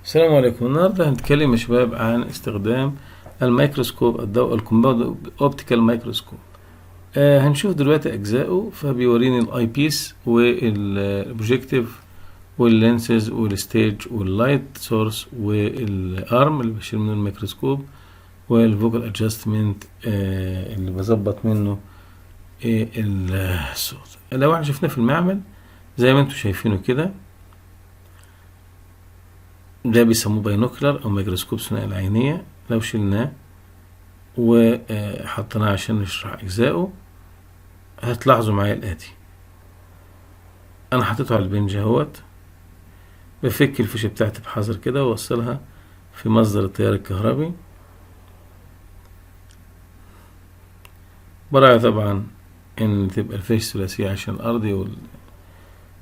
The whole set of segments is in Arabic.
السلام عليكم. النهارده هنتكلم يا شباب عن استخدام الميكروسكوب الضوء الكومباوند اوبتيكال ميكروسكوب. هنشوف دلوقتي اجزائه، فبيوريني الاي بيس والبروجيكتيف واللينسز والستيج واللايت سورس والارم اللي بشيل منه الميكروسكوب والفوكال ادجستمنت اللي بظبط منه الصوت. لو احنا شفناه في المعمل زي ما انتم شايفينه كده، ده بيسموه باينوكلر او ميكروسكوب ثنائي العينية. لو شلناه وحطيناه عشان نشرح اجزائه هتلاحظوا معايا الاتي. انا حطيته على البنج اهوت، بفك الفيشة بتاعتي بحذر كده واوصلها في مصدر التيار الكهربي. براعي طبعا ان تبقى الفيشة ثلاثية عشان الارضي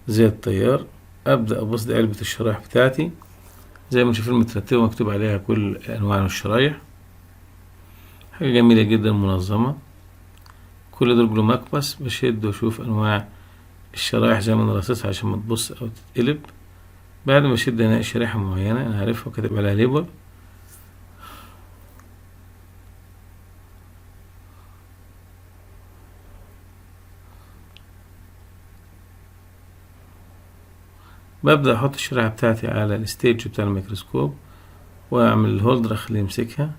زي التيار. ابدأ ابص دي علبة الشرايح بتاعتي زي ما شايفين مترتبة مكتوب عليها كل انواع الشرايح، حاجة جميلة جدا منظمة. كل دول بلومكبس بشد واشوف انواع الشرايح زي ما انا راصصها عشان ما تبص او تتقلب. بعد ما اشد اناقي شريحة معينة انا عارفها وكاتب عليها ليبل، ببدأ احط الشريحة بتاعتي على الستيج بتاع الميكروسكوب واعمل الهولدر اخليه يمسكها.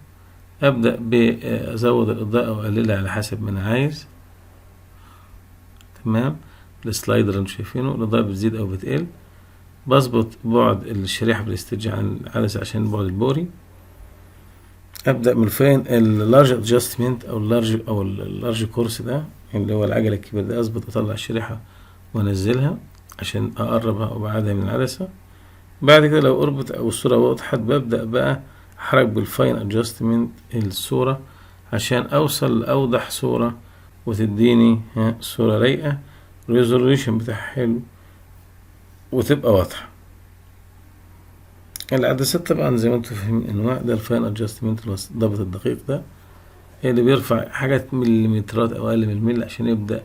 ابدأ بازود الاضاءة واقللها على حسب ما انا عايز. تمام، السلايدر اللي انتم شايفينه الاضاءة بتزيد او بتقل. بظبط بعد الشريحة بالستيج عن العدسة عشان البعد البوري. ابدأ من فين اللارج ادجستمنت او اللارج كورس ده اللي هو العجلة الكبيرة ده، اظبط اطلع الشريحة وانزلها عشان اقربها وابعدها من العدسة. بعد كده لو قربت او الصورة وضحت ببدأ بقى احرك بالفاين ادجستمنت الصورة عشان اوصل لاوضح صورة وتديني صورة رايقة الريزولوشن بتاعها حلو وتبقى واضحة. العدسات طبعا زي ما انتم فاهمين انواع، ده الفاين ادجستمنت الضبط الدقيق ده اللي بيرفع حاجات مليمترات او اقل من الملي عشان يبدأ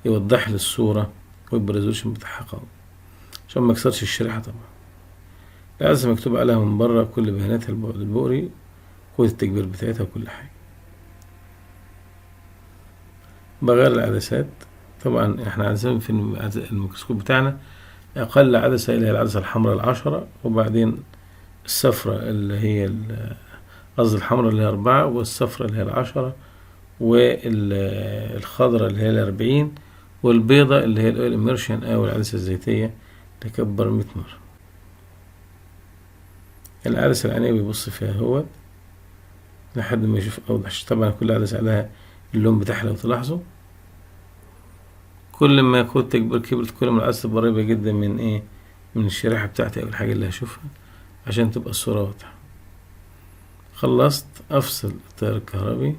يوضح لي الصورة ويبقى الريزولوشن بتاعها قوي عشان ما اكسرش الشريحة. طبعا العدسة مكتوب عليها من بره كل بياناتها، البعد البؤري، قوة التكبير بتاعتها وكل حاجة. بغير العدسات. طبعا احنا عدسات في الميكروسكوب بتاعنا اقل عدسة اللي هي العدسة الحمراء 10، وبعدين الصفراء اللي هي قصدي الحمراء اللي هي 4، والصفراء اللي هي 10، والخضراء اللي هي 40، والبيضاء اللي هي الاويل اميرشن او العدسة الزيتية تكبر 100 مرة. العدسة العينية بيبص فيها هو لحد ما يشوف اوضح. طبعا كل عدسة عليها اللون بتاعها لو تلاحظوا. كل ما يكون تكبر كبرت كل ما العدسة قريبة جدا من من الشريحة بتاعتي او الحاجة اللي هشوفها عشان تبقى الصورة واضحة. خلصت افصل التيار الكهربي،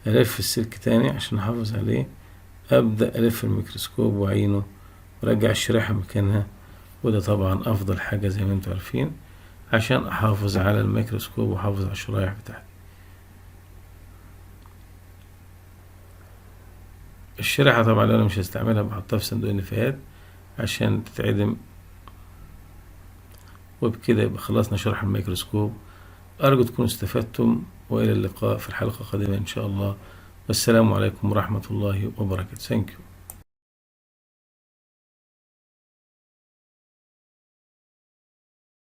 الف السلك تاني عشان احافظ عليه. ابدأ الف الميكروسكوب واعينه وارجع الشريحة مكانها، وده طبعا افضل حاجة زي ما انتم عارفين عشان احافظ على الميكروسكوب واحافظ على الشرايح بتاعتي. الشريحة طبعا لو انا مش هستعملها بحطها في صندوق النفايات عشان تتعدم. وبكده يبقى خلصنا شرح الميكروسكوب. أرجو تكونوا استفدتم، وإلى اللقاء في الحلقة القادمة إن شاء الله. والسلام عليكم ورحمة الله وبركاته. Thank you.